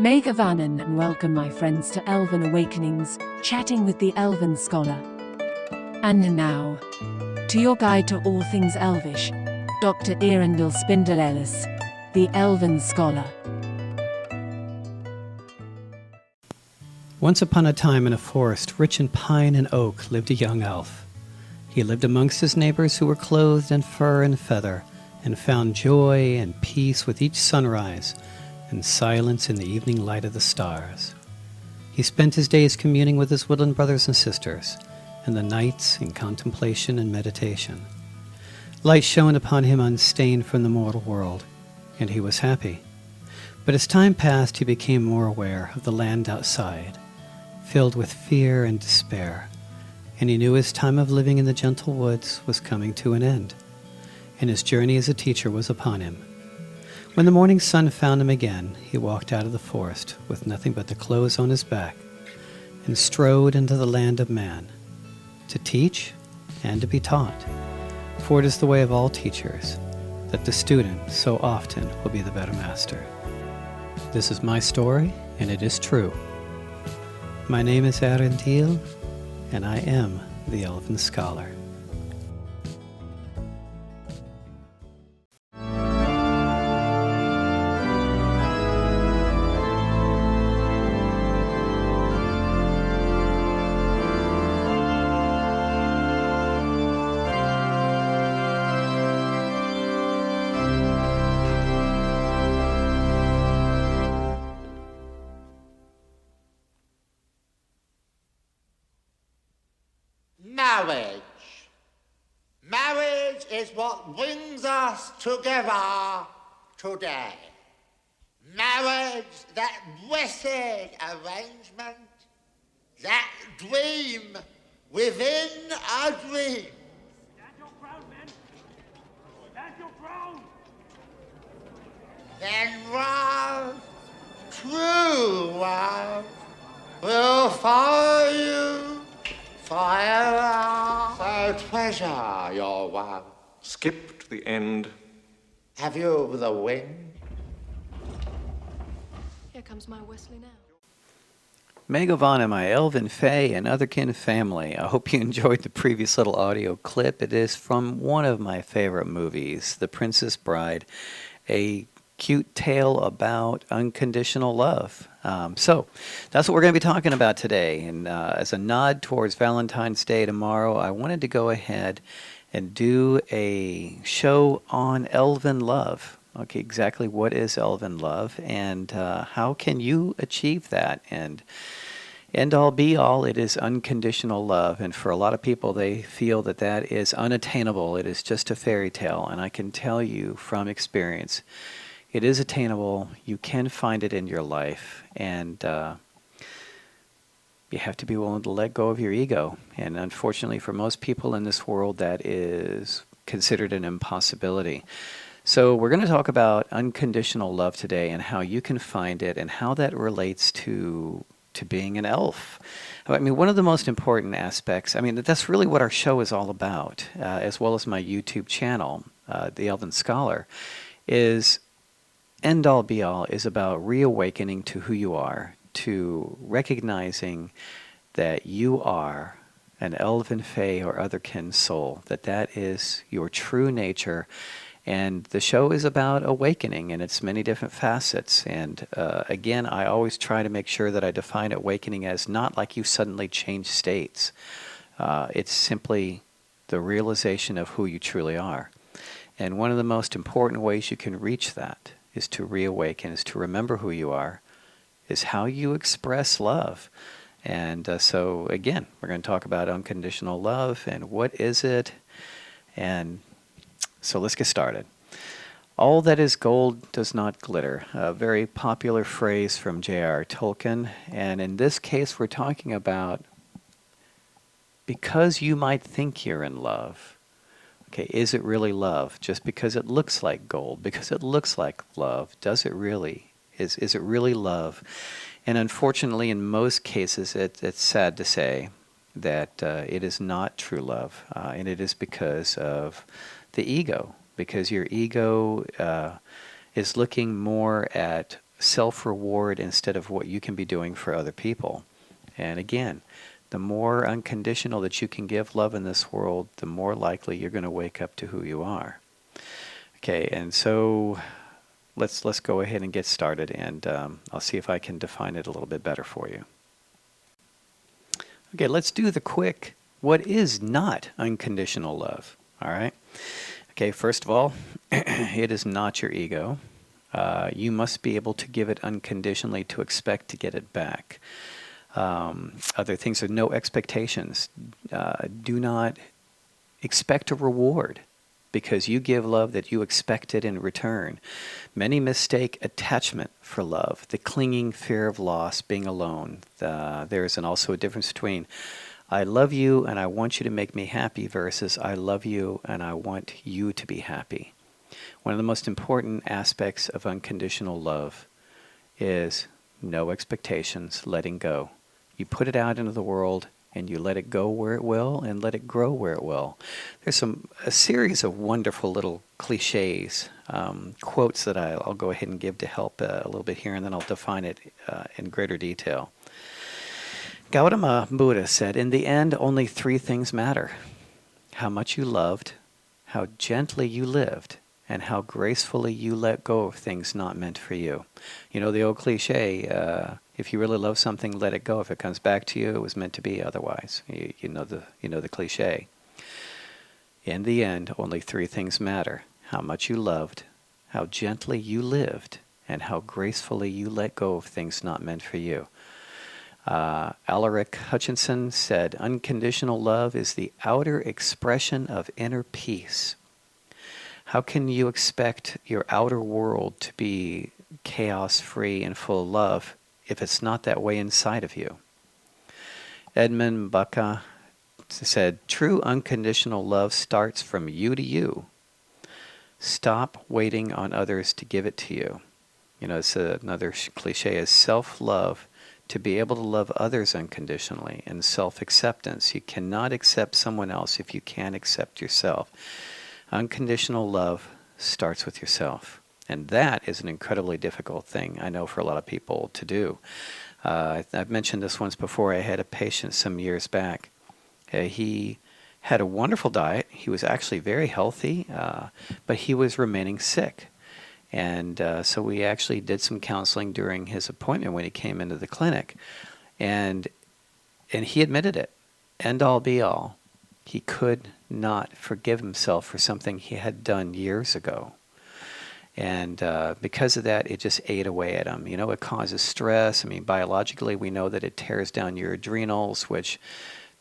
Megavanan and welcome my friends to Elven Awakenings, chatting with the Elven Scholar. And now, to your guide to all things Elvish, Dr. Erendil Spindler-Ellis, the Elven Scholar. Once upon a time in a forest rich in pine and oak lived a young elf. He lived amongst his neighbors who were clothed in fur and feather, and found joy and peace with each sunrise, and silence in the evening light of the stars. He spent his days communing with his woodland brothers and sisters, and the nights in contemplation and meditation. Light shone upon him unstained from the mortal world, and he was happy. But as time passed, he became more aware of the land outside, filled with fear and despair, and he knew his time of living in the gentle woods was coming to an end, and his journey as a teacher was upon him. When the morning sun found him again, he walked out of the forest with nothing but the clothes on his back, and strode into the land of man, to teach and to be taught. For it is the way of all teachers, that the student so often will be the better master. This is my story, and it is true. My name is Erendil, and I am the Elven Scholar. Marriage. Marriage is what brings us together today. Marriage, that blessed arrangement, that dream within a dream. Stand your ground, men! Stand your ground! Then love, true love, will follow you forever. So treasure your love. Skip to the end. Have you the wind? Here comes my Wesley now. Megavana, my elven fae and otherkin family. I hope you enjoyed the previous little audio clip. It is from one of my favorite movies, The Princess Bride, a cute tale about unconditional love. So that's what we're going to be talking about today. And as a nod towards Valentine's Day tomorrow, I wanted to go ahead and do a show on Elven Love. Okay, exactly what is Elven Love and how can you achieve that? And end all be all, it is unconditional love. And for a lot of people, they feel that that is unattainable. It is just a fairy tale. And I can tell you from experience, it is attainable. You can find it in your life. And you have to be willing to let go of your ego. And unfortunately, for most people in this world, that is considered an impossibility. So we're going to talk about unconditional love today and how you can find it and how that relates to being an elf. I mean, one of the most important aspects, I mean, that's really what our show is all about, as well as my YouTube channel, The Elven Scholar, is end all be all is about reawakening to who you are, to recognizing that you are an elven fae or otherkin soul, that is your true nature. And the show is about awakening in its many different facets. And again, I always try to make sure that I define awakening as not like you suddenly change states. It's simply the realization of who you truly are. And one of the most important ways you can reach that is to reawaken, is to remember who you are, is how you express love. And so again, we're going to talk about unconditional love and what is it. And so let's get started. All that is gold does not glitter. A very popular phrase from J.R. Tolkien. And in this case, we're talking about because you might think you're in love. Okay, is it really love? Just because it looks like gold, because it looks like love, does it really? Is it really love? And unfortunately, in most cases, it's sad to say that it is not true love. And it is because of the ego, because your ego is looking more at self-reward instead of what you can be doing for other people. And again, the more unconditional that you can give love in this world, the more likely you're going to wake up to who you are. Okay, and so let's go ahead and get started, and I'll see if I can define it a little bit better for you. Okay, let's do the quick, what is not unconditional love? All right. Okay, first of all, it is not your ego. You must be able to give it unconditionally to expect to get it back. Other things are no expectations. Do not expect a reward because you give love that you expected in return. Many mistake attachment for love, the clinging fear of loss, being alone. There's also a difference between I love you and I want you to make me happy versus I love you and I want you to be happy. One of the most important aspects of unconditional love is no expectations, letting go. You put it out into the world and you let it go where it will and let it grow where it will. There's a series of wonderful little cliches, quotes that I'll go ahead and give to help a little bit here, and then I'll define it in greater detail. Gautama Buddha said, in the end, only three things matter: how much you loved, how gently you lived, and how gracefully you let go of things not meant for you. You know the old cliche, if you really love something, let it go. If it comes back to you, it was meant to be otherwise. You know the cliche. In the end, only three things matter: how much you loved, how gently you lived, and how gracefully you let go of things not meant for you. Alaric Hutchinson said, unconditional love is the outer expression of inner peace. How can you expect your outer world to be chaos-free and full of love if it's not that way inside of you? Edmund Bucca said, true unconditional love starts from you to you. Stop waiting on others to give it to you. You know, it's another cliche is self-love, to be able to love others unconditionally, and self-acceptance. You cannot accept someone else if you can't accept yourself. Unconditional love starts with yourself. And that is an incredibly difficult thing, I know, for a lot of people to do. I've mentioned this once before. I had a patient some years back. He had a wonderful diet. He was actually very healthy, but he was remaining sick. And so we actually did some counseling during his appointment when he came into the clinic. And he admitted it, end all be all. He could not forgive himself for something he had done years ago. And because of that, it just ate away at him. You know, it causes stress. I mean, biologically, we know that it tears down your adrenals, which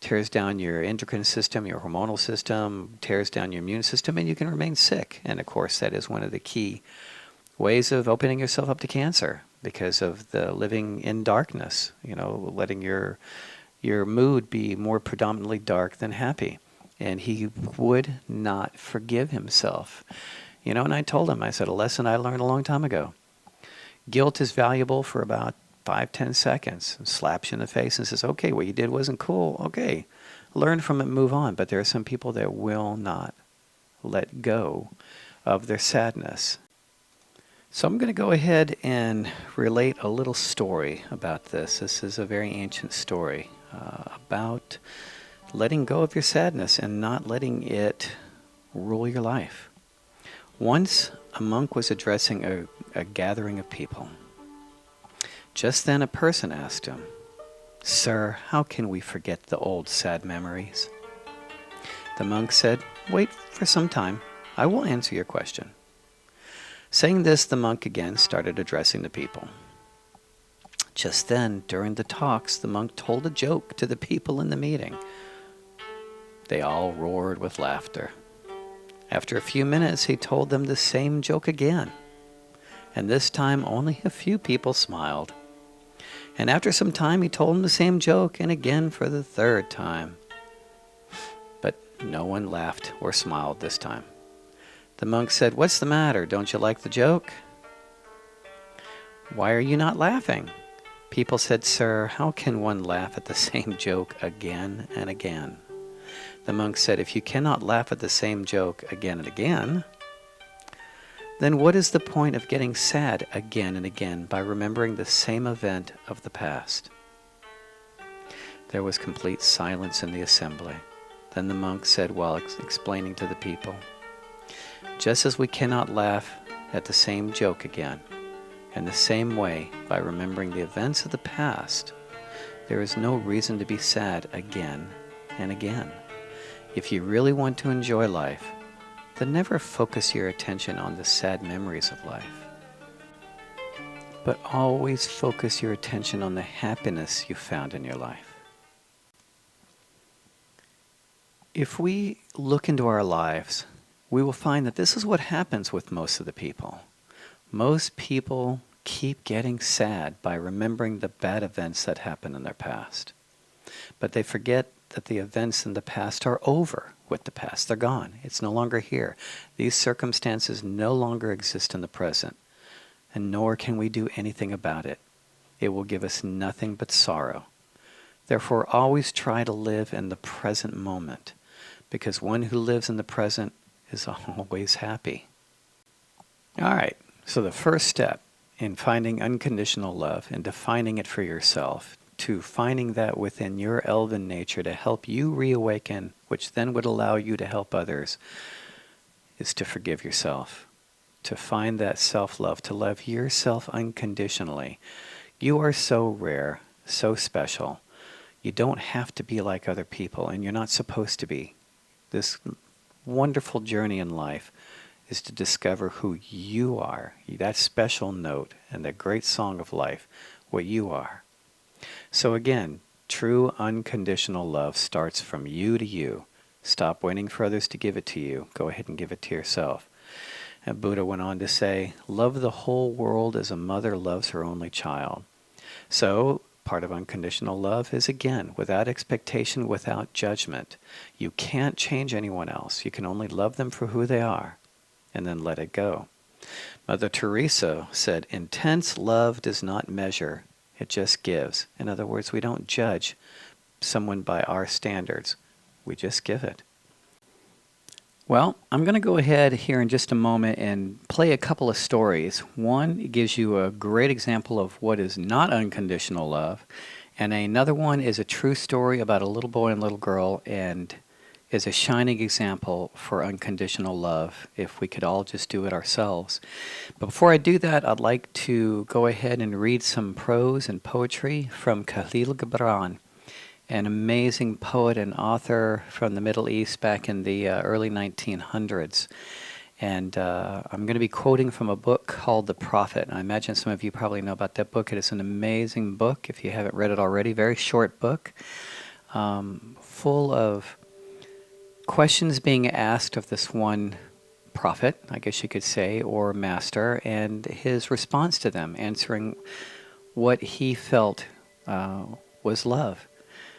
tears down your endocrine system, your hormonal system, tears down your immune system, and you can remain sick. And of course, that is one of the key ways of opening yourself up to cancer, because of the living in darkness, you know, letting your mood be more predominantly dark than happy. And he would not forgive himself. You know, and I told him, I said, a lesson I learned a long time ago. Guilt is valuable for about 5-10 seconds. And slaps you in the face and says, okay, what you did wasn't cool. Okay, learn from it, move on. But there are some people that will not let go of their sadness. So I'm going to go ahead and relate a little story about this. This is a very ancient story about letting go of your sadness and not letting it rule your life. Once a monk was addressing a gathering of people. Just then a person asked him, "Sir, how can we forget the old sad memories?" The monk said, "Wait for some time. I will answer your question." Saying this, the monk again started addressing the people. Just then, during the talks, the monk told a joke to the people in the meeting. They all roared with laughter. After a few minutes, he told them the same joke again. And this time, only a few people smiled. And after some time, he told them the same joke, and again for the third time. But no one laughed or smiled this time. The monk said, "What's the matter? Don't you like the joke?" "Why are you not laughing?" People said, "Sir, how can one laugh at the same joke again and again?" The monk said, "If you cannot laugh at the same joke again and again, then what is the point of getting sad again and again by remembering the same event of the past? There was complete silence in the assembly. Then the monk said while explaining to the people, just as we cannot laugh at the same joke again, in the same way, by remembering the events of the past, there is no reason to be sad again and again. If you really want to enjoy life, then never focus your attention on the sad memories of life, but always focus your attention on the happiness you found in your life. If we look into our lives, we will find that this is what happens with most of the people. Most people keep getting sad by remembering the bad events that happened in their past. But they forget that the events in the past are over with the past. They're gone. It's no longer here. These circumstances no longer exist in the present, and nor can we do anything about it. It will give us nothing but sorrow. Therefore, always try to live in the present moment, because one who lives in the present is always happy. All right, so the first step in finding unconditional love and defining it for yourself, to finding that within your elven nature to help you reawaken, which then would allow you to help others, is to forgive yourself, to find that self-love, to love yourself unconditionally. You are so rare, so special. You don't have to be like other people, and you're not supposed to be. This wonderful journey in life is to discover who you are, that special note and that great song of life, what you are. So again, true unconditional love starts from you to you. Stop waiting for others to give it to you. Go ahead and give it to yourself. And Buddha went on to say, love the whole world as a mother loves her only child. So part of unconditional love is, again, without expectation, without judgment. You can't change anyone else. You can only love them for who they are, and then let it go. Mother Teresa said, intense love does not measure, it just gives. In other words, we don't judge someone by our standards. We just give it. Well, I'm going to go ahead here in just a moment and play a couple of stories. One gives you a great example of what is not unconditional love, and another one is a true story about a little boy and little girl and is a shining example for unconditional love if we could all just do it ourselves. But before I do that, I'd like to go ahead and read some prose and poetry from Khalil Gibran, an amazing poet and author from the Middle East back in the early 1900s. And I'm going to be quoting from a book called The Prophet. I imagine some of you probably know about that book. It is an amazing book if you haven't read it already. Very short book, full of questions being asked of this one prophet, I guess you could say, or master, and his response to them, answering what he felt was love.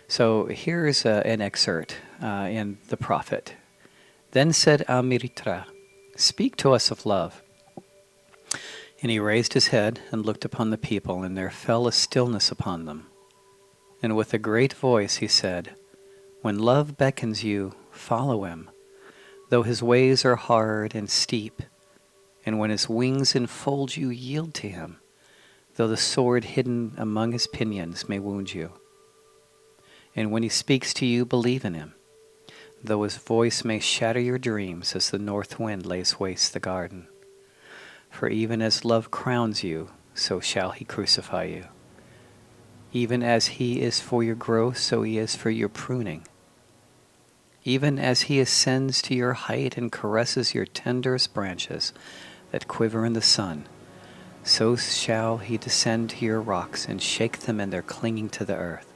So here's an excerpt in The Prophet. Then said Amrita, speak to us of love. And he raised his head and looked upon the people, and there fell a stillness upon them. And with a great voice he said, when love beckons you, follow him, though his ways are hard and steep, and when his wings enfold you, yield to him, though the sword hidden among his pinions may wound you. And when he speaks to you, believe in him, though his voice may shatter your dreams as the north wind lays waste the garden. For even as love crowns you, so shall he crucify you. Even as he is for your growth, so he is for your pruning. Even as he ascends to your height and caresses your tenderest branches that quiver in the sun, so shall he descend to your rocks and shake them in their clinging to the earth.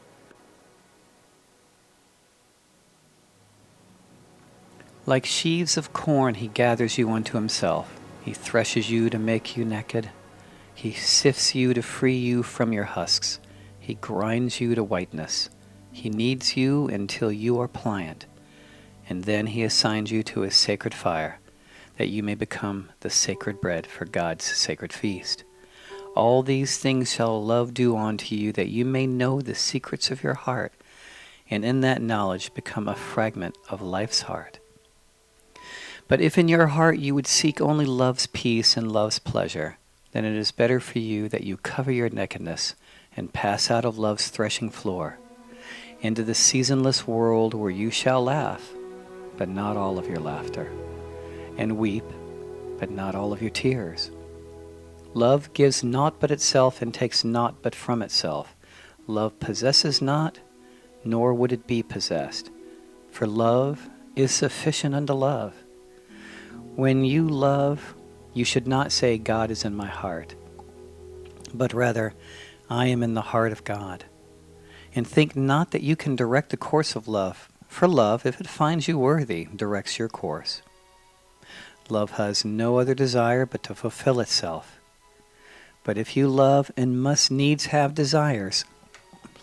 Like sheaves of corn he gathers you unto himself. He threshes you to make you naked. He sifts you to free you from your husks. He grinds you to whiteness. He kneads you until you are pliant. And then he assigns you to his sacred fire, that you may become the sacred bread for God's sacred feast. All these things shall love do unto you, that you may know the secrets of your heart, and in that knowledge become a fragment of life's heart. But if in your heart you would seek only love's peace and love's pleasure, then it is better for you that you cover your nakedness and pass out of love's threshing floor into the seasonless world where you shall laugh, but not all of your laughter, and weep, but not all of your tears. Love gives naught but itself and takes naught but from itself. Love possesses not, nor would it be possessed. For love is sufficient unto love. When you love, you should not say, God is in my heart, but rather, I am in the heart of God. And think not that you can direct the course of love, for love, if it finds you worthy, directs your course. Love has no other desire but to fulfill itself. But if you love and must needs have desires,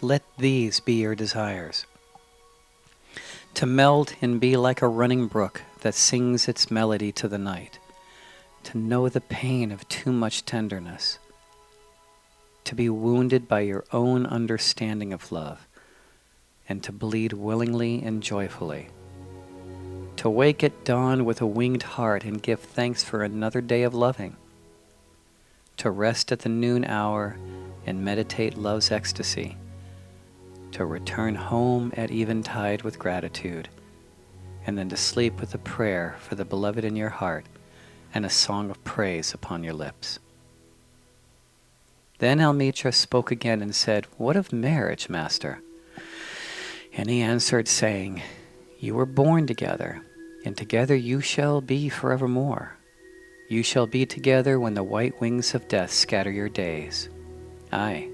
let these be your desires. To melt and be like a running brook that sings its melody to the night. To know the pain of too much tenderness. To be wounded by your own understanding of love. And to bleed willingly and joyfully. To wake at dawn with a winged heart and give thanks for another day of loving. To rest at the noon hour and meditate love's ecstasy. To return home at eventide with gratitude, and then to sleep with a prayer for the beloved in your heart and a song of praise upon your lips. Then Almitra spoke again and said, What of marriage, master? And he answered, saying, You were born together, and together you shall be forevermore. You shall be together when the white wings of death scatter your days. Aye,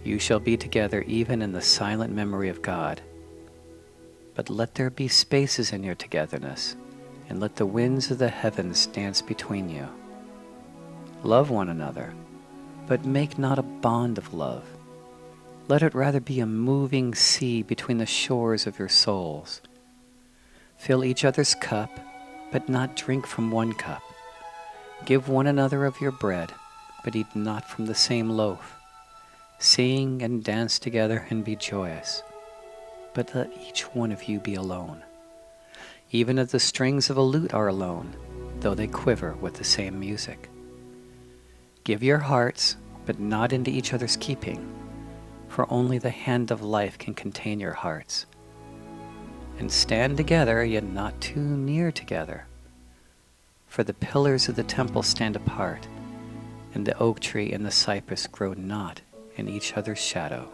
you shall be together even in the silent memory of God. But let there be spaces in your togetherness, and let the winds of the heavens dance between you. Love one another, but make not a bond of love. Let it rather be a moving sea between the shores of your souls. Fill each other's cup, but not drink from one cup. Give one another of your bread, but eat not from the same loaf. Sing and dance together and be joyous, but let each one of you be alone. Even as the strings of a lute are alone, though they quiver with the same music. Give your hearts, but not into each other's keeping, for only the hand of life can contain your hearts. And stand together, yet not too near together. For the pillars of the temple stand apart, and the oak tree and the cypress grow not in each other's shadow.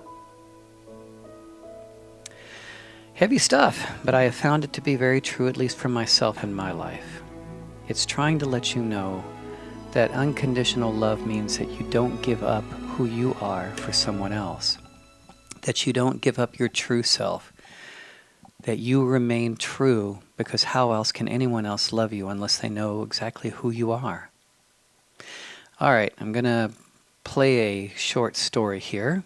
Heavy stuff, but I have found it to be very true, at least for myself in my life. It's trying to let you know that unconditional love means that you don't give up who you are for someone else, that you don't give up your true self, that you remain true, because how else can anyone else love you unless they know exactly who you are? All right, I'm going to play a short story here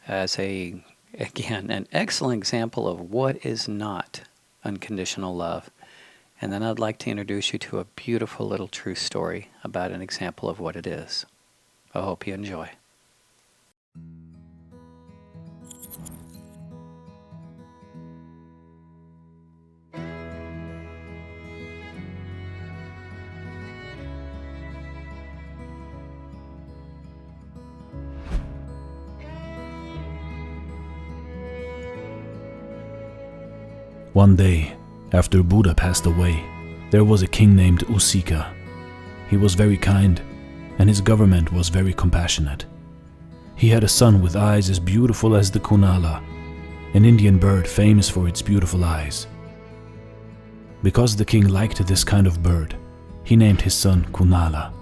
as again, an excellent example of what is not unconditional love. And then I'd like to introduce you to a beautiful little true story about an example of what it is. I hope you enjoy. One day, after Buddha passed away, there was a king named Usika. He was very kind, and his government was very compassionate. He had a son with eyes as beautiful as the kunala, an Indian bird famous for its beautiful eyes. Because the king liked this kind of bird, he named his son Kunala.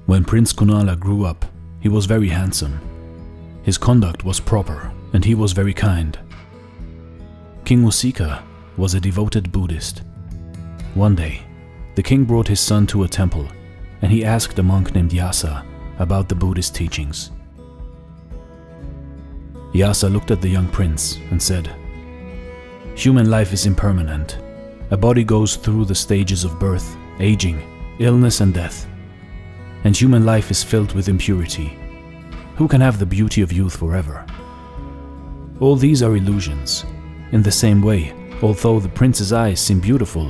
When Prince Kunala grew up, he was very handsome. His conduct was proper, and he was very kind. King Usika was a devoted Buddhist. One day, the king brought his son to a temple, and he asked a monk named Yasa about the Buddhist teachings. Yasa looked at the young prince and said, "Human life is impermanent. A body goes through the stages of birth, aging, illness and death. And human life is filled with impurity. Who can have the beauty of youth forever? All these are illusions. In the same way, Although the prince's eyes seem beautiful,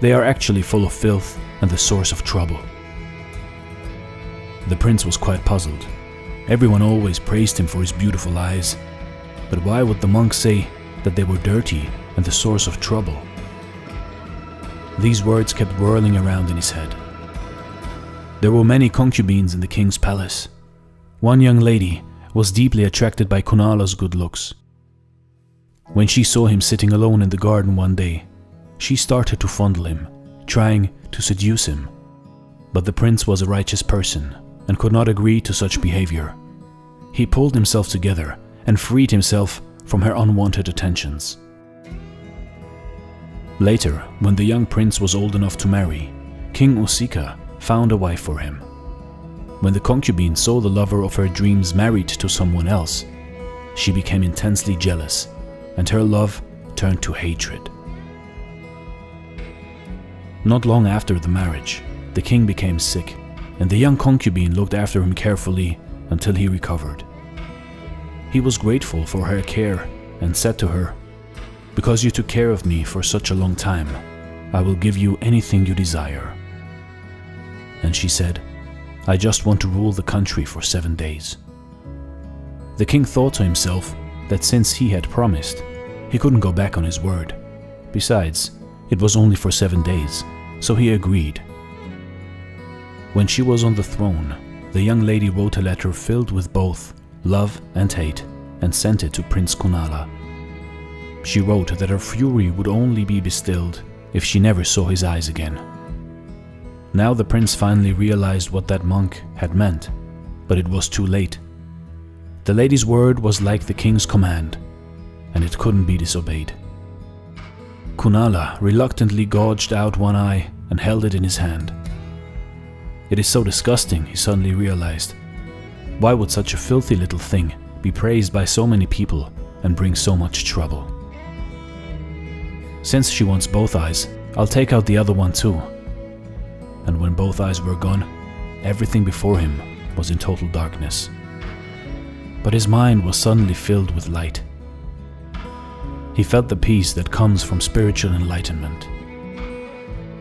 they are actually full of filth and the source of trouble. The prince was quite puzzled. Everyone always praised him for his beautiful eyes, but why would the monk say that they were dirty and the source of trouble? These words kept whirling around in his head. There were many concubines in the king's palace. One young lady was deeply attracted by Kunala's good looks. When she saw him sitting alone in the garden one day, she started to fondle him, trying to seduce him. But the prince was a righteous person and could not agree to such behavior. He pulled himself together and freed himself from her unwanted attentions. Later, when the young prince was old enough to marry, King Usika found a wife for him. When the concubine saw the lover of her dreams married to someone else, she became intensely jealous, and her love turned to hatred. Not long after the marriage, the king became sick, and the young concubine looked after him carefully until he recovered. He was grateful for her care and said to her, "Because you took care of me for such a long time, I will give you anything you desire." And she said, "I just want to rule the country for 7 days." The king thought to himself that since he had promised, he couldn't go back on his word. Besides, it was only for 7 days, so he agreed. When she was on the throne, the young lady wrote a letter filled with both love and hate and sent it to Prince Kunala. She wrote that her fury would only be distilled if she never saw his eyes again. Now the prince finally realized what that monk had meant, but it was too late. The lady's word was like the king's command, and it couldn't be disobeyed. Kunala reluctantly gouged out one eye and held it in his hand. It is so disgusting, he suddenly realized. Why would such a filthy little thing be praised by so many people and bring so much trouble? Since she wants both eyes, I'll take out the other one too. And when both eyes were gone, everything before him was in total darkness. But his mind was suddenly filled with light. He felt the peace that comes from spiritual enlightenment.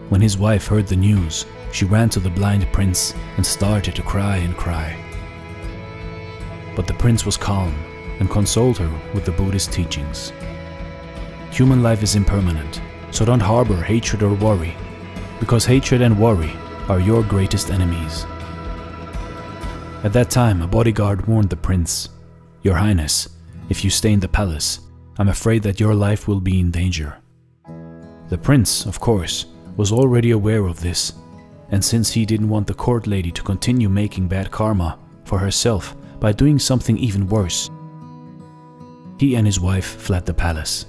When his wife heard the news, she ran to the blind prince and started to cry and cry. But the prince was calm and consoled her with the Buddhist teachings. Human life is impermanent, so don't harbor hatred or worry, because hatred and worry are your greatest enemies. At that time, a bodyguard warned the prince, "Your Highness, if you stay in the palace, I'm afraid that your life will be in danger." The prince, of course, was already aware of this, and since he didn't want the court lady to continue making bad karma for herself by doing something even worse, he and his wife fled the palace.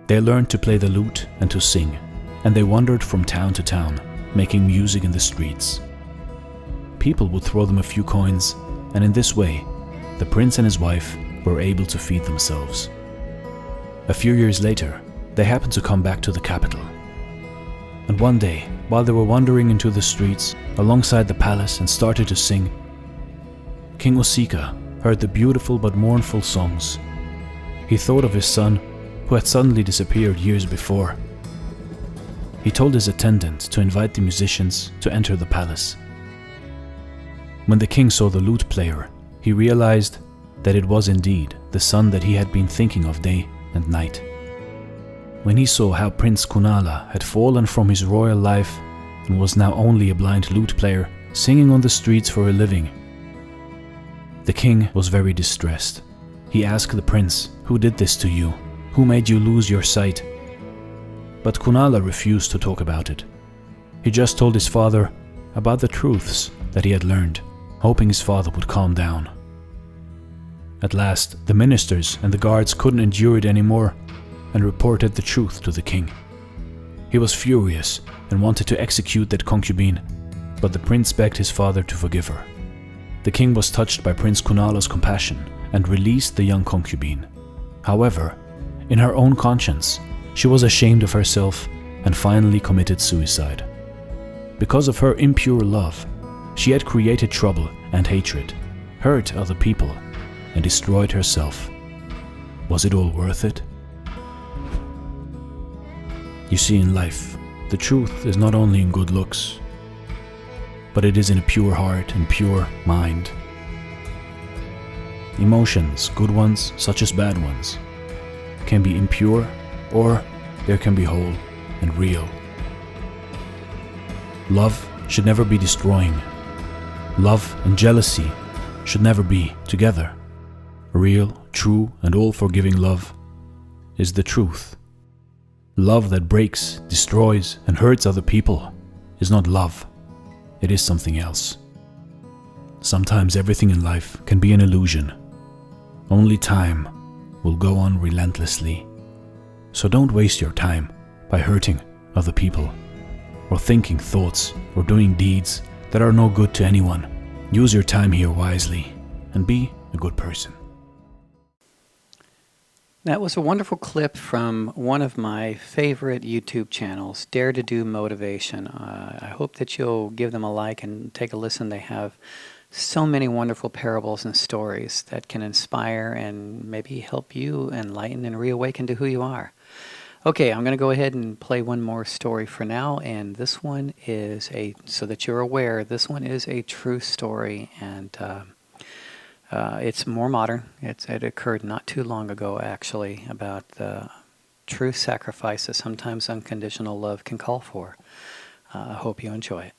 They learned to play the lute and to sing, and they wandered from town to town, making music in the streets. People would throw them a few coins, and in this way, the prince and his wife were able to feed themselves. A few years later, they happened to come back to the capital. And one day, while they were wandering into the streets alongside the palace and started to sing, King Usika heard the beautiful but mournful songs. He thought of his son, who had suddenly disappeared years before. He told his attendant to invite the musicians to enter the palace. When the king saw the lute player, he realized that it was indeed the son that he had been thinking of day and night. When he saw how Prince Kunala had fallen from his royal life and was now only a blind lute player singing on the streets for a living, the king was very distressed. He asked the prince, "Who did this to you? Who made you lose your sight?" But Kunala refused to talk about it. He just told his father about the truths that he had learned, hoping his father would calm down. At last, the ministers and the guards couldn't endure it anymore and reported the truth to the king. He was furious and wanted to execute that concubine, but the prince begged his father to forgive her. The king was touched by Prince Kunala's compassion and released the young concubine. However, in her own conscience, she was ashamed of herself and finally committed suicide. Because of her impure love, she had created trouble and hatred, hurt other people, and destroyed herself. Was it all worth it? You see, in life, the truth is not only in good looks, but it is in a pure heart and pure mind. Emotions, good ones such as bad ones, can be impure, or they can be whole and real. Love should never be destroying. Love and jealousy should never be together. Real, true, and all-forgiving love is the truth. Love that breaks, destroys, and hurts other people is not love. It is something else. Sometimes everything in life can be an illusion. Only time will go on relentlessly. So don't waste your time by hurting other people, or thinking thoughts, or doing deeds that are no good to anyone. Use your time here wisely and be a good person. That was a wonderful clip from one of my favorite YouTube channels, Dare to Do Motivation. I hope that you'll give them a like and take a listen. They have so many wonderful parables and stories that can inspire and maybe help you enlighten and reawaken to who you are. Okay, I'm going to go ahead and play one more story for now, and this one is so that you're aware, this one is a true story, and it's more modern. It occurred not too long ago, actually, about the true sacrifice that sometimes unconditional love can call for. I hope you enjoy it.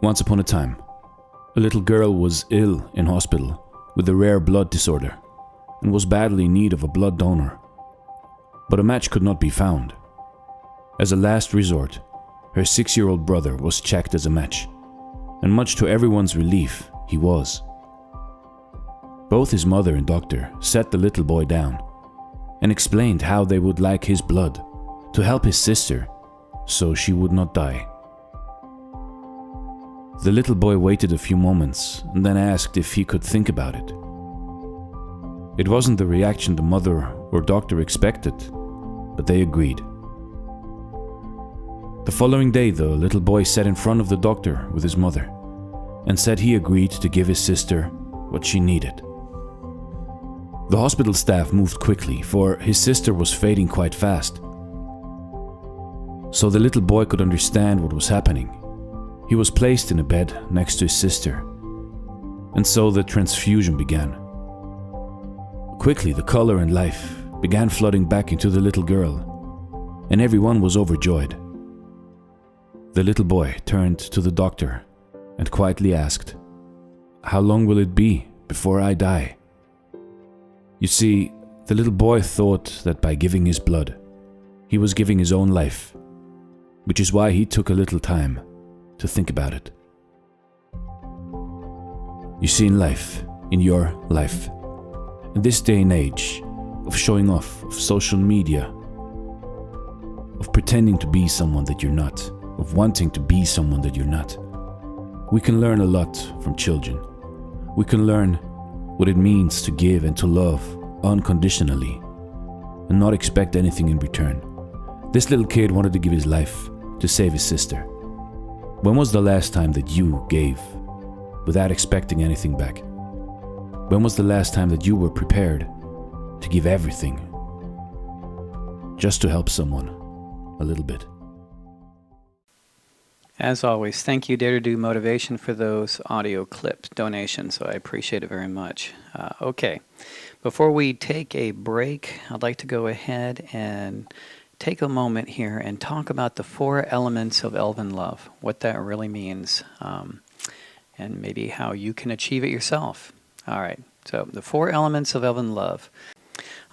Once upon a time, a little girl was ill in hospital with a rare blood disorder and was badly in need of a blood donor. But a match could not be found. As a last resort, her 6-year-old brother was checked as a match, and much to everyone's relief, he was. Both his mother and doctor sat the little boy down and explained how they would like his blood to help his sister so she would not die. The little boy waited a few moments and then asked if he could think about it. It wasn't the reaction the mother or doctor expected, but they agreed. The following day, the little boy sat in front of the doctor with his mother and said he agreed to give his sister what she needed. The hospital staff moved quickly, for his sister was fading quite fast. So the little boy could understand what was happening. He was placed in a bed next to his sister, and so the transfusion began. Quickly, the color and life began flooding back into the little girl, and everyone was overjoyed. The little boy turned to the doctor and quietly asked, "How long will it be before I die?" You see, the little boy thought that by giving his blood, he was giving his own life, which is why he took a little time to think about it. You see, in life, in your life, in this day and age of showing off, of social media, of pretending to be someone that you're not, of wanting to be someone that you're not, we can learn a lot from children. We can learn what it means to give and to love unconditionally and not expect anything in return. This little kid wanted to give his life to save his sister. When was the last time that you gave without expecting anything back? When was the last time that you were prepared to give everything just to help someone a little bit? As always, thank you, Dare to Do Motivation, for those audio clip donations. So I appreciate it very much. Okay, before we take a break, I'd like to go ahead and take a moment here and talk about the 4 elements of Elven Love, what that really means, and maybe how you can achieve it yourself. All right, so the 4 elements of Elven Love.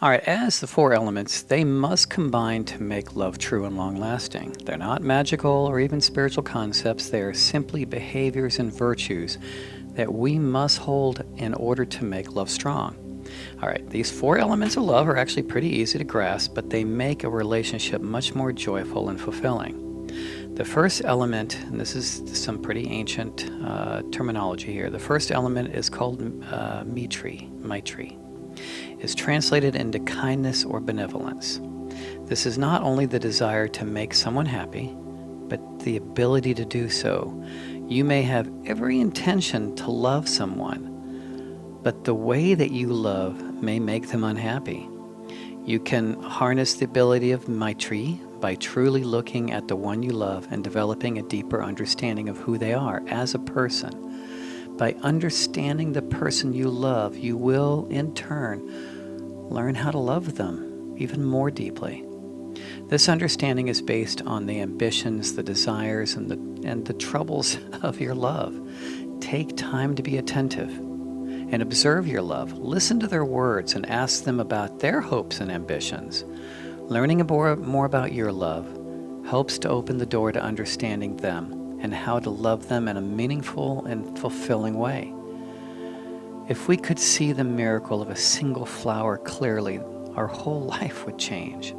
All right, as the 4 elements, they must combine to make love true and long-lasting. They're not magical or even spiritual concepts. They are simply behaviors and virtues that we must hold in order to make love strong. All right, these 4 elements of love are actually pretty easy to grasp, but they make a relationship much more joyful and fulfilling. The first element, and this is some pretty ancient terminology here, the first element is called Maitri, is translated into kindness or benevolence. This is not only the desire to make someone happy, but the ability to do so. You may have every intention to love someone, but the way that you love may make them unhappy. You can harness the ability of Maitri by truly looking at the one you love and developing a deeper understanding of who they are as a person. By understanding the person you love, you will, in turn, learn how to love them even more deeply. This understanding is based on the ambitions, the desires, and the troubles of your love. Take time to be attentive and observe your love. Listen to their words and ask them about their hopes and ambitions. Learning more about your love helps to open the door to understanding them and how to love them in a meaningful and fulfilling way. If we could see the miracle of a single flower clearly, our whole life would change.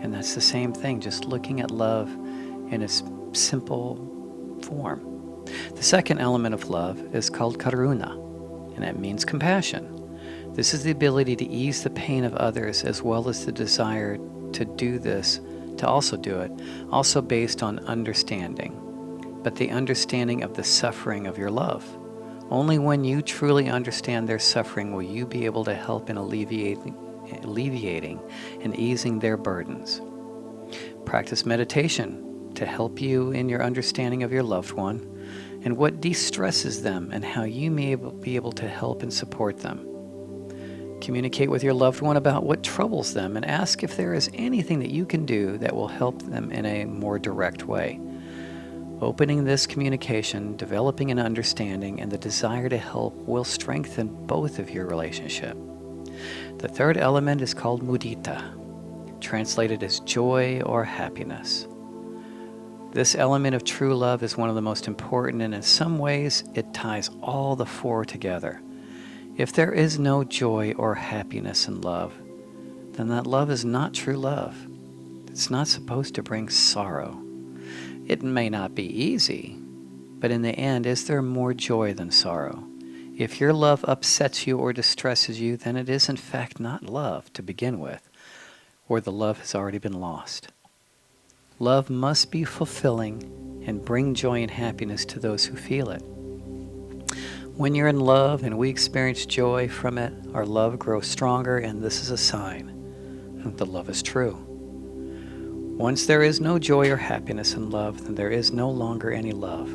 And that's the same thing, just looking at love in its simple form. The second element of love is called karuna, and that means compassion. This is the ability to ease the pain of others as well as the desire to do this, to also do it, also based on understanding, but the understanding of the suffering of your love. Only when you truly understand their suffering will you be able to help in alleviating and easing their burdens. Practice meditation to help you in your understanding of your loved one and what de-stresses them and how you may be able to help and support them. Communicate with your loved one about what troubles them and ask if there is anything that you can do that will help them in a more direct way. Opening this communication, developing an understanding, and the desire to help will strengthen both of your relationship. The third element is called mudita, translated as joy or happiness. This element of true love is one of the most important, and in some ways it ties all the four together. If there is no joy or happiness in love, then that love is not true love. It's not supposed to bring sorrow. It may not be easy, but in the end, is there more joy than sorrow? If your love upsets you or distresses you, then it is in fact not love to begin with, or the love has already been lost. Love must be fulfilling and bring joy and happiness to those who feel it. When you're in love and we experience joy from it, our love grows stronger, and this is a sign that the love is true. Once there is no joy or happiness in love, then there is no longer any love.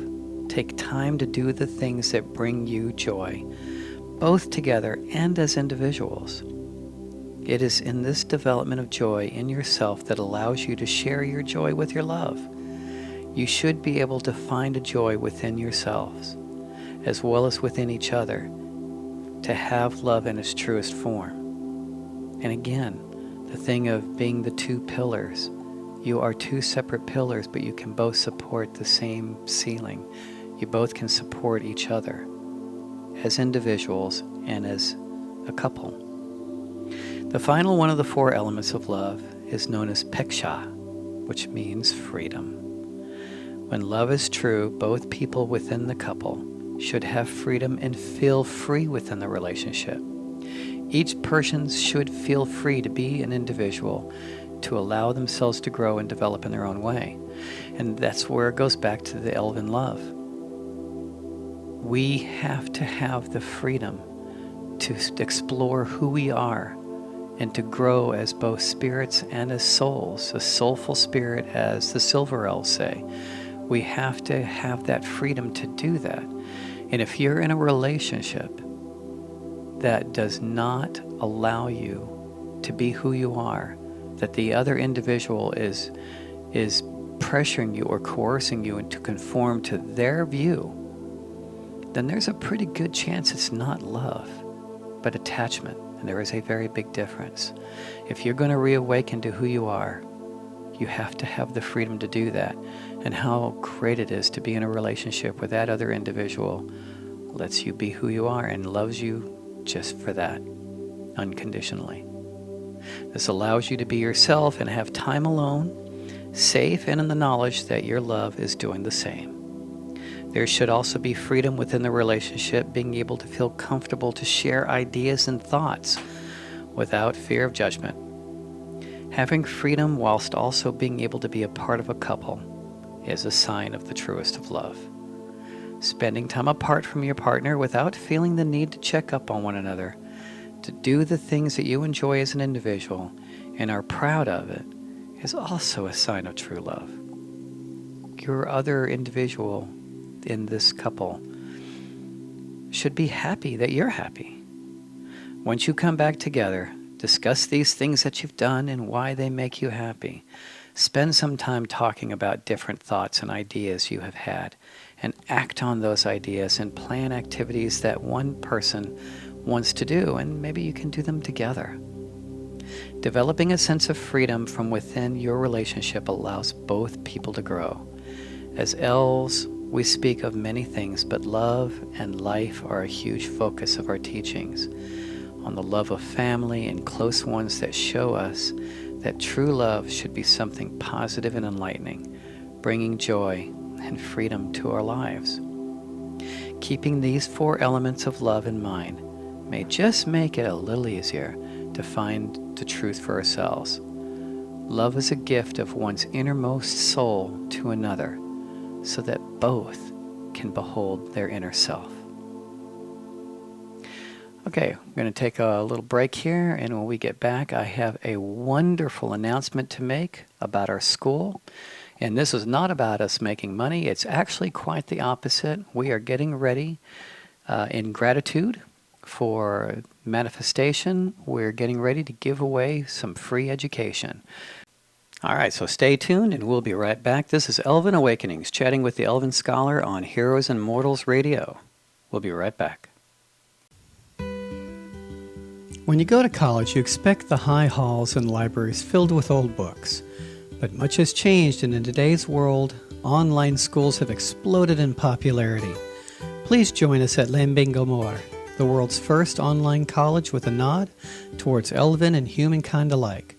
Take time to do the things that bring you joy, both together and as individuals. It is in this development of joy in yourself that allows you to share your joy with your love. You should be able to find a joy within yourselves, as well as within each other, to have love in its truest form. And again, the thing of being the two pillars. You are two separate pillars, but you can both support the same ceiling. You both can support each other as individuals and as a couple. The final one of the four elements of love is known as peksha, which means freedom. When love is true, both people within the couple should have freedom and feel free within the relationship. Each person should feel free to be an individual, to allow themselves to grow and develop in their own way. And that's where it goes back to the Elven Love. We have to have the freedom to explore who we are and to grow as both spirits and as souls, a soulful spirit, as the Silver Elves say. We have to have that freedom to do that. And if you're in a relationship that does not allow you to be who you are, that the other individual is pressuring you or coercing you into conform to their view, then there's a pretty good chance it's not love, but attachment. And there is a very big difference. If you're going to reawaken to who you are, you have to have the freedom to do that. And how great it is to be in a relationship where that other individual lets you be who you are and loves you just for that, unconditionally. This allows you to be yourself and have time alone, safe and in the knowledge that your love is doing the same. There should also be freedom within the relationship, being able to feel comfortable to share ideas and thoughts without fear of judgment. Having freedom whilst also being able to be a part of a couple is a sign of the truest of love. spending time apart from your partner without feeling the need to check up on one another, to do the things that you enjoy as an individual and are proud of it, is also a sign of true love. Your other individual in this couple should be happy that you're happy. Once you come back together, discuss these things that you've done and why they make you happy. Spend some time talking about different thoughts and ideas you have had, and act on those ideas and plan activities that one person wants to do, and maybe you can do them together. Developing a sense of freedom from within your relationship allows both people to grow. As elves, we speak of many things, but love and life are a huge focus of our teachings, on the love of family and close ones that show us that true love should be something positive and enlightening, bringing joy and freedom to our lives. Keeping these 4 elements of love in mind may just make it a little easier to find the truth for ourselves. Love is a gift of one's innermost soul to another, so that both can behold their inner self. Okay, I'm going to take a little break here, and when we get back, I have a wonderful announcement to make about our school. And this is not about us making money. It's actually quite the opposite. We are getting ready in gratitude for manifestation. We're getting ready to give away some free education. All right, so stay tuned, and we'll be right back. This is Elven Awakenings, chatting with the Elven Scholar on Heroes and Mortals Radio. We'll be right back. When you go to college, you expect the high halls and libraries filled with old books. But much has changed, and in today's world, online schools have exploded in popularity. Please join us at Lambengomor, the world's first online college with a nod towards elven and humankind alike.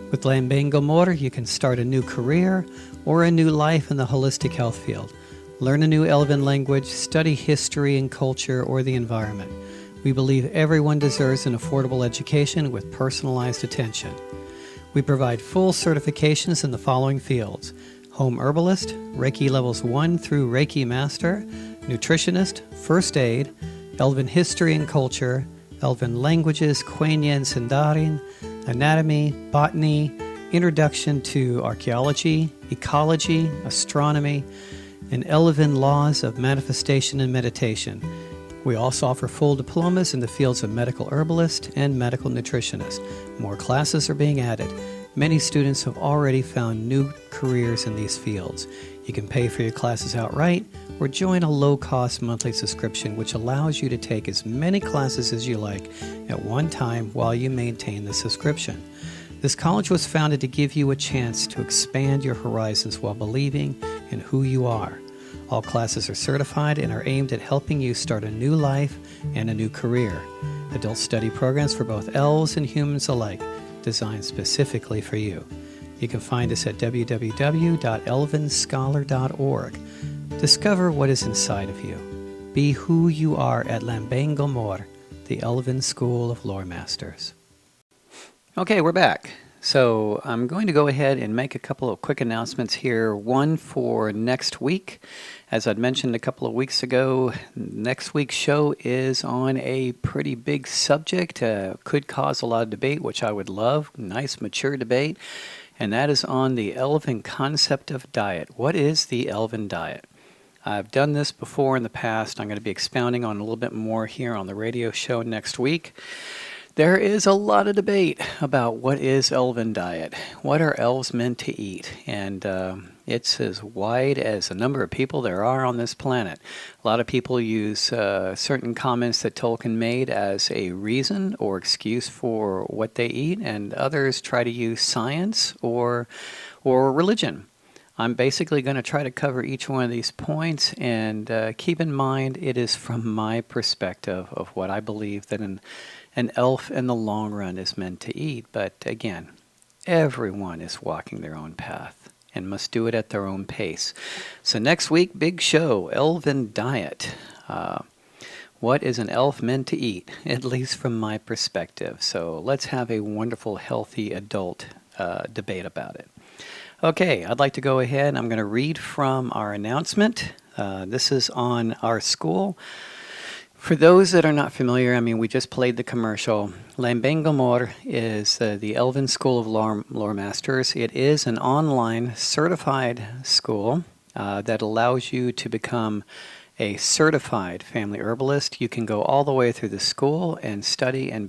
With Lambengomor, you can start a new career or a new life in the holistic health field. Learn a new elven language, study history and culture or the environment. We believe everyone deserves an affordable education with personalized attention. We provide full certifications in the following fields: home herbalist, Reiki levels 1 through Reiki master, nutritionist, first aid, elven history and culture, elven languages, Quenya and Sindarin, anatomy, botany, introduction to archaeology, ecology, astronomy, and elven laws of manifestation and meditation. We also offer full diplomas in the fields of medical herbalist and medical nutritionist. More classes are being added. Many students have already found new careers in these fields. You can pay for your classes outright or join a low-cost monthly subscription which allows you to take as many classes as you like at one time while you maintain the subscription. This college was founded to give you a chance to expand your horizons while believing in who you are. All classes are certified and are aimed at helping you start a new life and a new career. Adult study programs for both elves and humans alike, designed specifically for you. You can find us at www.elvenscholar.org. Discover what is inside of you. Be who you are at Lambengomor, the Elven School of Lore Masters. Okay, we're back. So I'm going to go ahead and make a couple of quick announcements here. One for next week. As I'd mentioned a couple of weeks ago, next week's show is on a pretty big subject. Could cause a lot of debate, which I would love. Nice, mature debate. And that is on the elven concept of diet. What is the elven diet? I've done this before in the past. I'm going to be expounding on a little bit more here on the radio show next week. There is a lot of debate about what is elven diet. What are elves meant to eat? And it's as wide as the number of people there are on this planet. A lot of people use certain comments that Tolkien made as a reason or excuse for what they eat, and others try to use science or religion. I'm basically going to try to cover each one of these points, and keep in mind it is from my perspective of what I believe that an elf in the long run is meant to eat. But again, everyone is walking their own path and must do it at their own pace. So next week, big show, Elven Diet. What is an elf meant to eat, at least from my perspective? So let's have a wonderful, healthy adult debate about it. Okay, I'd like to go ahead. I'm going to read from our announcement This is on our school. For those that are not familiar, I mean, we just played the commercial. Lambengamor is the Elven School of Lore Masters. It is an online certified school that allows you to become a certified family herbalist. You can go all the way through the school and study and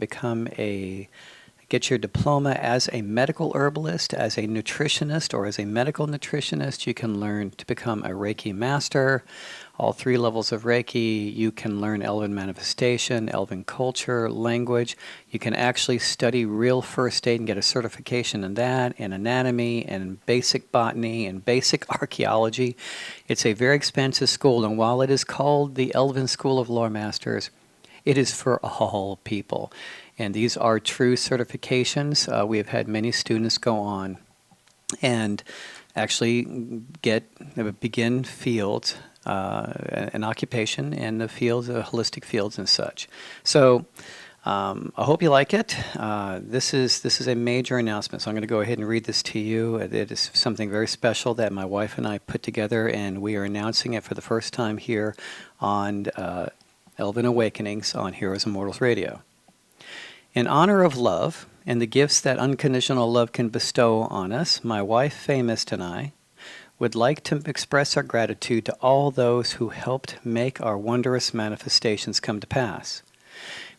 get your diploma as a medical herbalist, as a nutritionist, or as a medical nutritionist. You can learn to become a Reiki master, all 3 levels of Reiki. You can learn Elven manifestation, Elven culture, language. You can actually study real first aid and get a certification in that, in anatomy, and basic botany, and basic archaeology. It's a very expensive school, and while it is called the Elven School of Lore Masters, it is for all people. And these are true certifications. We have had many students go on and actually begin fields, an occupation in the fields, holistic fields and such. So I hope you like it. This is a major announcement, so I'm going to go ahead and read this to you. It is something very special that my wife and I put together, and we are announcing it for the first time here on Elven Awakenings on Heroes and Mortals Radio. In honor of love and the gifts that unconditional love can bestow on us, my wife, Faye Mist, and I would like to express our gratitude to all those who helped make our wondrous manifestations come to pass.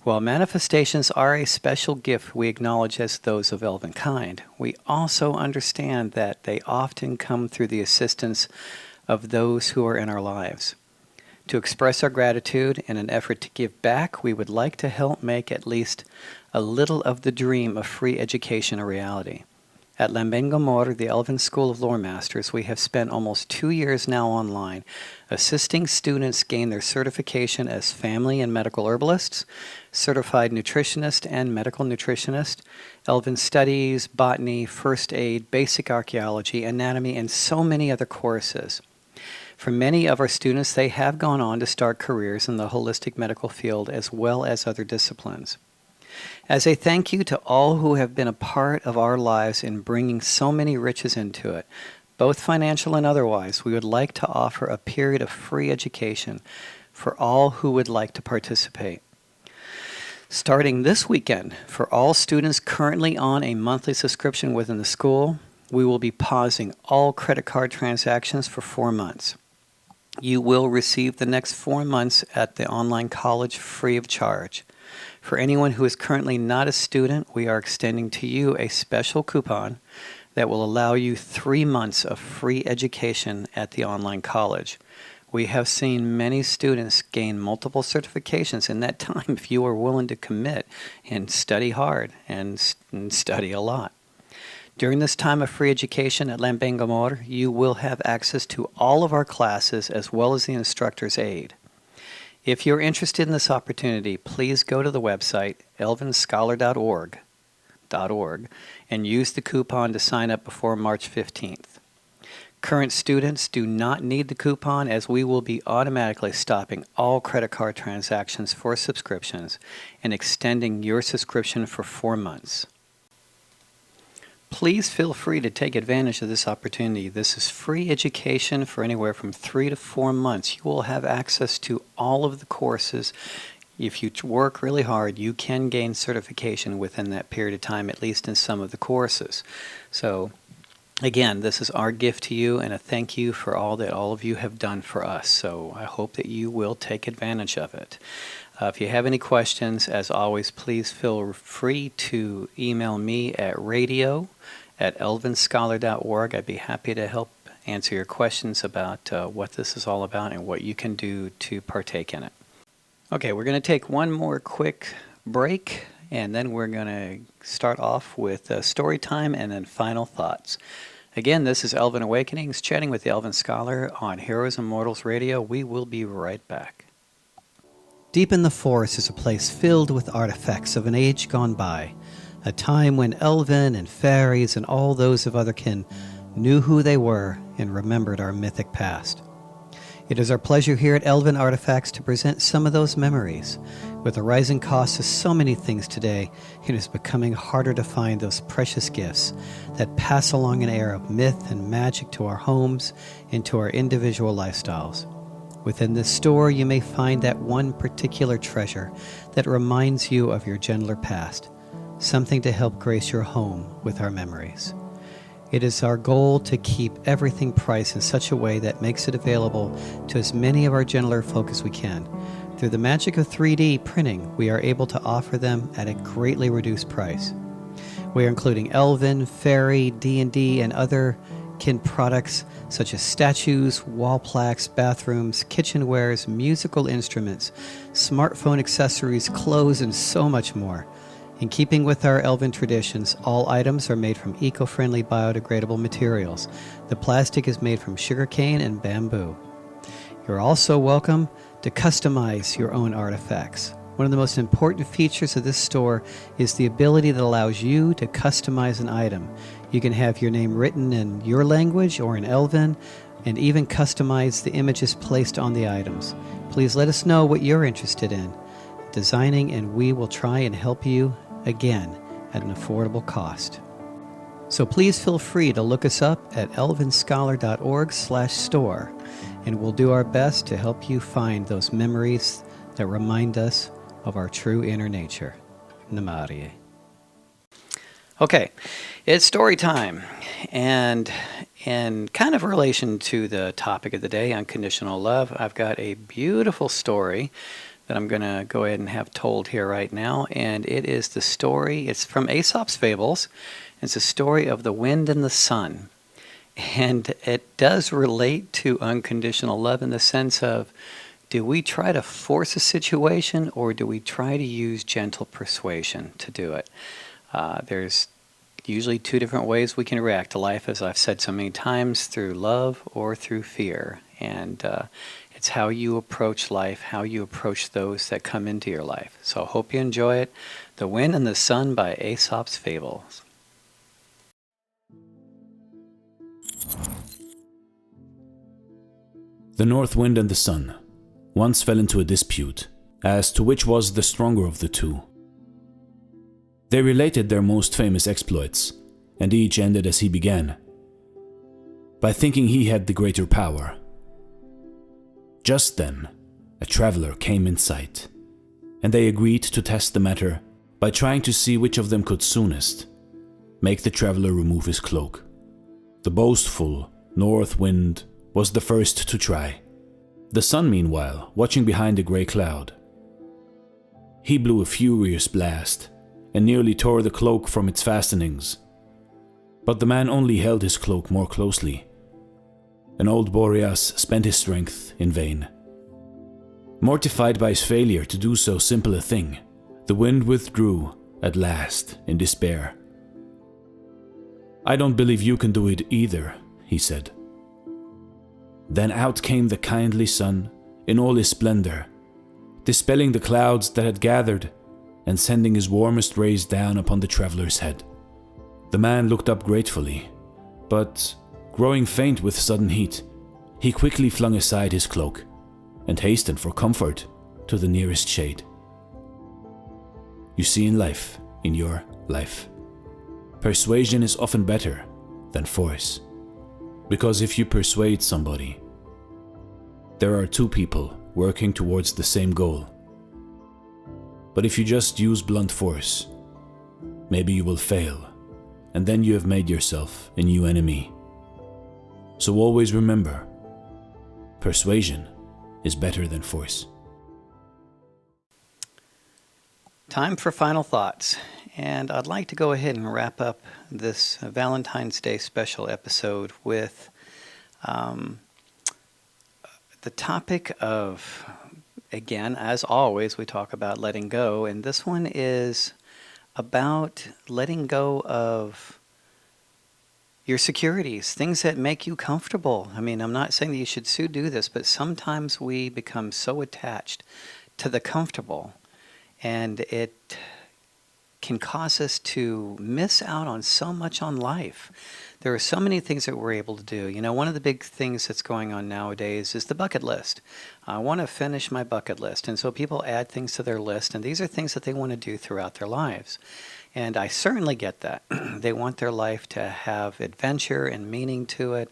While manifestations are a special gift we acknowledge as those of elven kind, we also understand that they often come through the assistance of those who are in our lives. To express our gratitude in an effort to give back, we would like to help make at least a little of the dream of free education a reality. At Lambengamor, the Elven School of Lore Masters, we have spent almost 2 years now online, assisting students gain their certification as family and medical herbalists, certified nutritionist and medical nutritionist, Elven studies, botany, first aid, basic archaeology, anatomy, and so many other courses. For many of our students, they have gone on to start careers in the holistic medical field as well as other disciplines. As a thank you to all who have been a part of our lives in bringing so many riches into it, both financial and otherwise, we would like to offer a period of free education for all who would like to participate. Starting this weekend, for all students currently on a monthly subscription within the school, we will be pausing all credit card transactions for 4 months. You will receive the next 4 months at the online college free of charge. For anyone who is currently not a student, we are extending to you a special coupon that will allow you 3 months of free education at the online college. We have seen many students gain multiple certifications in that time if you are willing to commit and study hard and study a lot. During this time of free education at Lambengamor, you will have access to all of our classes as well as the instructor's aid. If you're interested in this opportunity, please go to the website elvenscholar.org and use the coupon to sign up before March 15th. Current students do not need the coupon, as we will be automatically stopping all credit card transactions for subscriptions and extending your subscription for 4 months. Please feel free to take advantage of this opportunity. This is free education for anywhere from 3 to 4 months. You will have access to all of the courses. If you work really hard, you can gain certification within that period of time, at least in some of the courses. So, again, this is our gift to you and a thank you for all that all of you have done for us. So I hope that you will take advantage of it. If you have any questions, as always, please feel free to email me at radio@elvenscholar.org. I'd be happy to help answer your questions about what this is all about and what you can do to partake in it. Okay, we're going to take one more quick break, and then we're going to start off with story time and then final thoughts. Again, this is Elven Awakenings, chatting with the Elven Scholar on Heroes and Mortals Radio. We will be right back. Deep in the forest is a place filled with artifacts of an age gone by, a time when elven and fairies and all those of other kin knew who they were and remembered our mythic past. It is our pleasure here at Elven Artifacts to present some of those memories. With the rising costs of so many things today, it is becoming harder to find those precious gifts that pass along an air of myth and magic to our homes and to our individual lifestyles. Within this store, you may find that one particular treasure that reminds you of your gentler past, something to help grace your home with our memories. It is our goal to keep everything priced in such a way that makes it available to as many of our gentler folk as we can. Through the magic of 3D printing, we are able to offer them at a greatly reduced price. We are including Elven, Fairy, D&D, and other kin products such as statues, wall plaques, bathrooms, kitchenwares, musical instruments, smartphone accessories, clothes, and so much more. In keeping with our Elven traditions, all items are made from eco-friendly biodegradable materials. The plastic is made from sugarcane and bamboo. You're also welcome to customize your own artifacts. One of the most important features of this store is the ability that allows you to customize an item. You can have your name written in your language or in Elven, and even customize the images placed on the items. Please let us know what you're interested in designing, and we will try and help you again at an affordable cost. So please feel free to look us up at elvenscholar.org/store, and we'll do our best to help you find those memories that remind us of our true inner nature. Namaste. Okay, it's story time. And in kind of relation to the topic of the day, unconditional love, I've got a beautiful story that I'm going to go ahead and have told here right now. And it is the story, it's from Aesop's Fables. It's a story of the wind and the sun. And it does relate to unconditional love in the sense of, do we try to force a situation or do we try to use gentle persuasion to do it? There's usually two different ways we can react to life, as I've said so many times, through love or through fear. And it's how you approach life, how you approach those that come into your life. So I hope you enjoy it. The Wind and the Sun by Aesop's Fables. The North Wind and the Sun once fell into a dispute as to which was the stronger of the two. They related their most famous exploits, and each ended as he began, by thinking he had the greater power. Just then, a traveler came in sight, and they agreed to test the matter by trying to see which of them could soonest make the traveler remove his cloak. The boastful North Wind was the first to try. The Sun, meanwhile, watching behind a grey cloud. He blew a furious blast and nearly tore the cloak from its fastenings. But the man only held his cloak more closely, and old Boreas spent his strength in vain. Mortified by his failure to do so simple a thing, the wind withdrew at last in despair. "I don't believe you can do it either," he said. Then out came the kindly sun in all his splendor, dispelling the clouds that had gathered and sending his warmest rays down upon the traveler's head. The man looked up gratefully, but, growing faint with sudden heat, he quickly flung aside his cloak and hastened for comfort to the nearest shade. You see, in life, in your life, persuasion is often better than force. Because if you persuade somebody, there are two people working towards the same goal. But if you just use blunt force, maybe you will fail, and then you have made yourself a new enemy. So always remember, persuasion is better than force. Time for final thoughts. And I'd like to go ahead and wrap up this Valentine's Day special episode with the topic of, again, as always, we talk about letting go. And this one is about letting go of your securities, things that make you comfortable. I mean, I'm not saying that you should do this, but sometimes we become so attached to the comfortable, and it can cause us to miss out on so much on life. There are so many things that we're able to do. You know, one of the big things that's going on nowadays is the bucket list. I want to finish my bucket list. And so people add things to their list, and these are things that they want to do throughout their lives. And I certainly get that. They want their life to have adventure and meaning to it.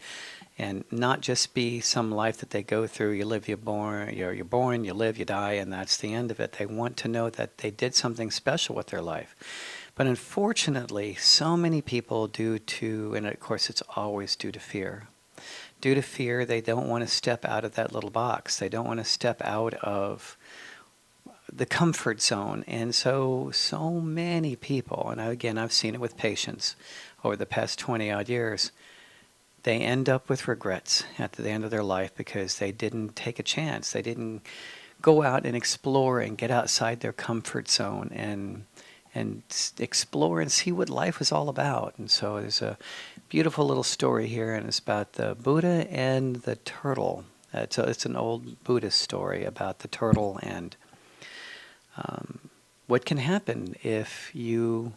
and not just be some life that they go through. You live, you're born, you're born, you live, you die, and that's the end of it. They want to know that they did something special with their life. But unfortunately, so many people, due to, and of course it's always due to fear. Due to fear, they don't want to step out of that little box. They don't want to step out of the comfort zone. And so many people, and again, I've seen it with patients over the past 20 odd years, they end up with regrets at the end of their life because they didn't take a chance. They didn't go out and explore and get outside their comfort zone and explore and see what life was all about. And so there's a beautiful little story here, and it's about the Buddha and the turtle. It's an old Buddhist story about the turtle and what can happen if you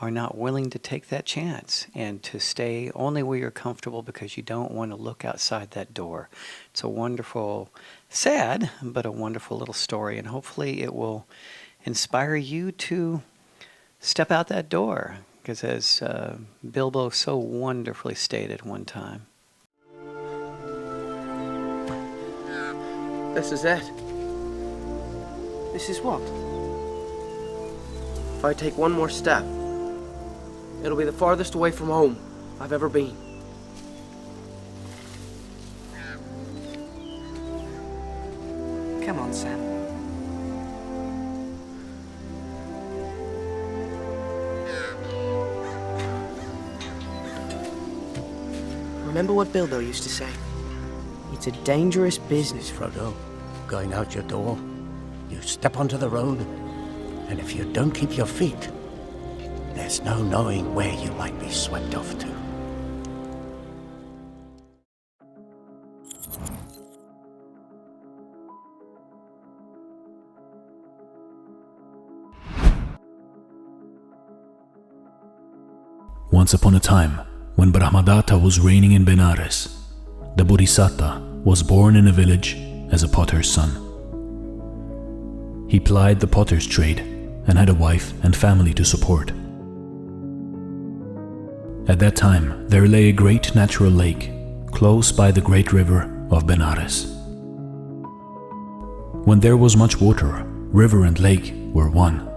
are not willing to take that chance and to stay only where you're comfortable because you don't want to look outside that door. It's a wonderful, sad, but a wonderful little story, and hopefully it will inspire you to step out that door, because as Bilbo so wonderfully stated one time. This is it. This is what? If I take one more step, it'll be the farthest away from home I've ever been. Come on, Sam. Remember what Bilbo used to say? It's a dangerous business, Frodo, going out your door, you step onto the road, and if you don't keep your feet, there's no knowing where you might be swept off to. Once upon a time, when Brahmadatta was reigning in Benares, the Bodhisattva was born in a village as a potter's son. He plied the potter's trade and had a wife and family to support. At that time, there lay a great natural lake close by the great river of Benares. When there was much water, river and lake were one.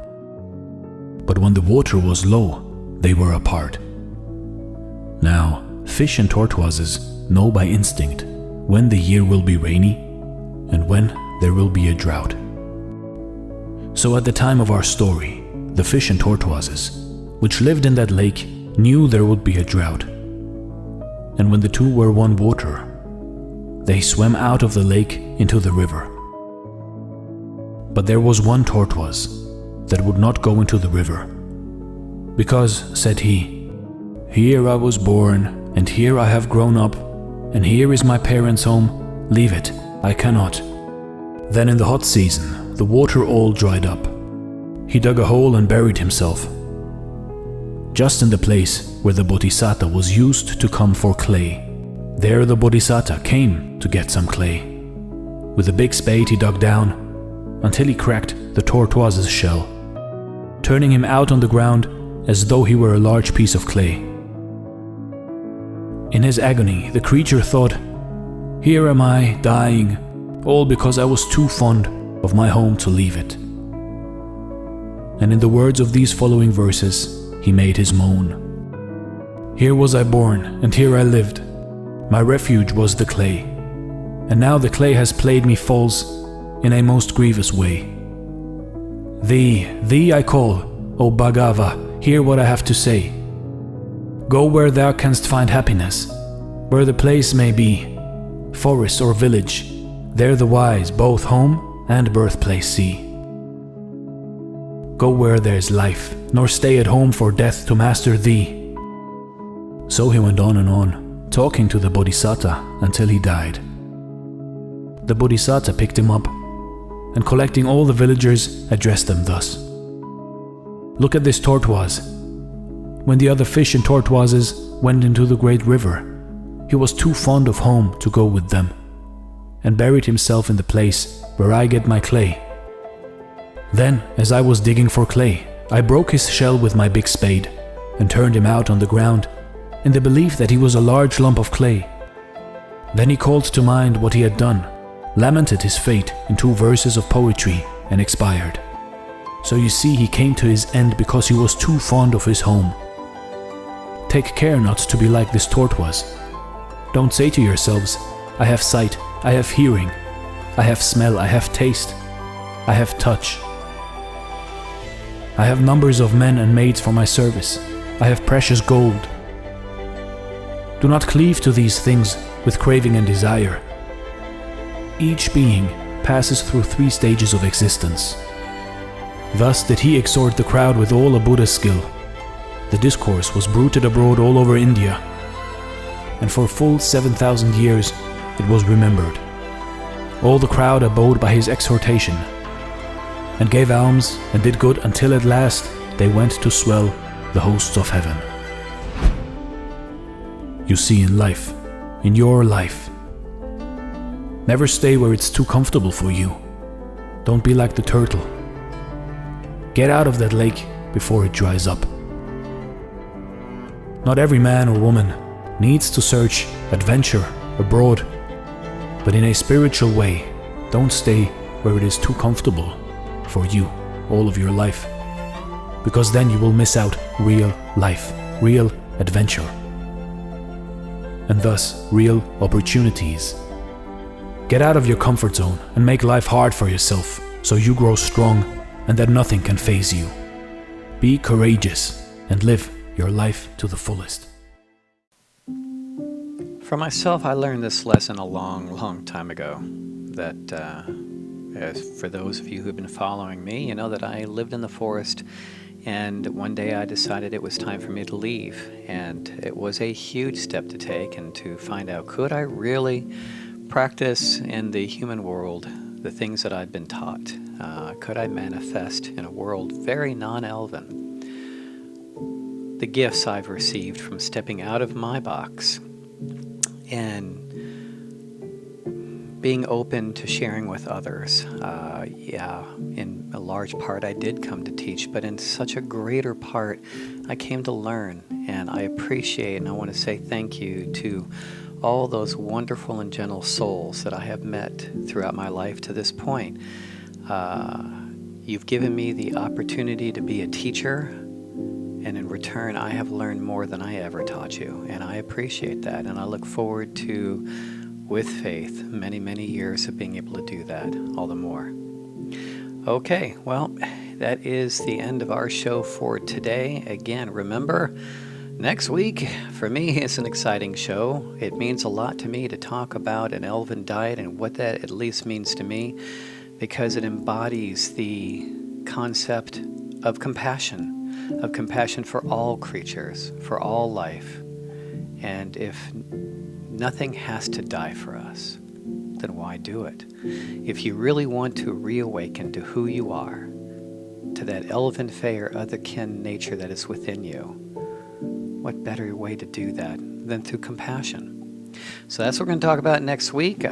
But when the water was low, they were apart. Now, fish and tortoises know by instinct when the year will be rainy and when there will be a drought. So at the time of our story, the fish and tortoises, which lived in that lake, knew there would be a drought. And when the two were one water, they swam out of the lake into the river. But there was one tortoise that would not go into the river, because, said he, "Here I was born, and here I have grown up, and here is my parents' home. Leave it, I cannot." Then in the hot season, the water all dried up. He dug a hole and buried himself, just in the place where the Bodhisattva was used to come for clay. There the Bodhisattva came to get some clay. With a big spade he dug down until he cracked the tortoise's shell, turning him out on the ground as though he were a large piece of clay. In his agony, the creature thought, "Here am I, dying, all because I was too fond of my home to leave it." And in the words of these following verses, he made his moan. "Here was I born, and here I lived. My refuge was the clay. And now the clay has played me false in a most grievous way. Thee I call, O Bhagava, hear what I have to say. Go where thou canst find happiness, where the place may be, forest or village, there the wise both home and birthplace see. Go where there's life, nor stay at home for death to master thee." So he went on and on, talking to the Bodhisattva until he died. The Bodhisattva picked him up, and collecting all the villagers, addressed them thus: "Look at this tortoise. When the other fish and tortoises went into the great river, he was too fond of home to go with them, and buried himself in the place where I get my clay. Then, as I was digging for clay, I broke his shell with my big spade, and turned him out on the ground, in the belief that he was a large lump of clay. Then he called to mind what he had done, lamented his fate in 2 verses of poetry, and expired. So you see, he came to his end because he was too fond of his home. Take care not to be like this tortoise. Don't say to yourselves, I have sight, I have hearing, I have smell, I have taste, I have touch. I have numbers of men and maids for my service. I have precious gold. Do not cleave to these things with craving and desire. Each being passes through 3 stages of existence. Thus did he exhort the crowd with all a Buddha's skill. The discourse was bruited abroad all over India, and for full 7,000 years it was remembered. All the crowd abode by his exhortation, and gave alms and did good until at last they went to swell the hosts of heaven. You see, in life, in your life, never stay where it's too comfortable for you. Don't be like the turtle. Get out of that lake before it dries up. Not every man or woman needs to search adventure abroad, but in a spiritual way, don't stay where it is too comfortable for you all of your life, because then you will miss out real life, real adventure, and thus real opportunities. Get out of your comfort zone and make life hard for yourself so you grow strong and that nothing can faze you. Be courageous and live your life to the fullest. For myself, I learned this lesson a long time ago, that as for those of you who've been following me, you know that I lived in the forest, and one day I decided it was time for me to leave, and it was a huge step to take and to find out, could I really practice in the human world the things that I'd been taught? Could I manifest in a world very non-elven the gifts I've received from stepping out of my box and being open to sharing with others? In a large part I did come to teach, but in such a greater part I came to learn, and I appreciate and I want to say thank you to all those wonderful and gentle souls that I have met throughout my life to this point. You've given me the opportunity to be a teacher, and in return I have learned more than I ever taught you, and I appreciate that, and I look forward to, with faith, many years of being able to do that all the more. Okay, well, that is the end of our show for today. Again, remember, next week, for me, is an exciting show. It means a lot to me to talk about an elven diet and what that at least means to me, because it embodies the concept of compassion for all creatures, for all life. And if nothing has to die for us, then why do it? If you really want to reawaken to who you are, to that elven, fae, or otherkin nature that is within you, what better way to do that than through compassion? So that's what we're going to talk about next week.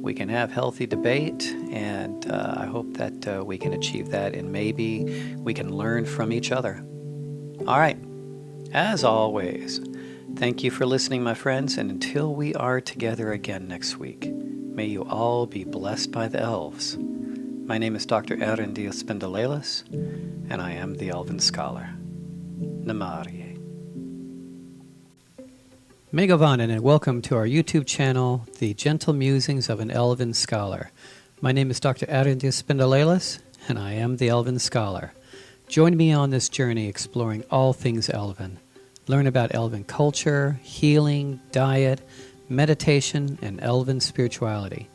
We can have healthy debate, and I hope that we can achieve that, and maybe we can learn from each other. All right, as always, thank you for listening, my friends, and until we are together again next week, may you all be blessed by the elves. My name is Dr. Erendil Spindalelis, and I am the Elven Scholar. Namarie. Megavanen, and welcome to our YouTube channel, The Gentle Musings of an Elven Scholar. My name is Dr. Erendil Spindalelis, and I am the Elven Scholar. Join me on this journey exploring all things Elven. Learn about Elven culture, healing, diet, meditation, and Elven spirituality.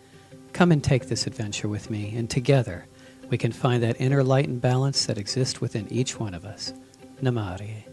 Come and take this adventure with me, and together we can find that inner light and balance that exists within each one of us. Namarie.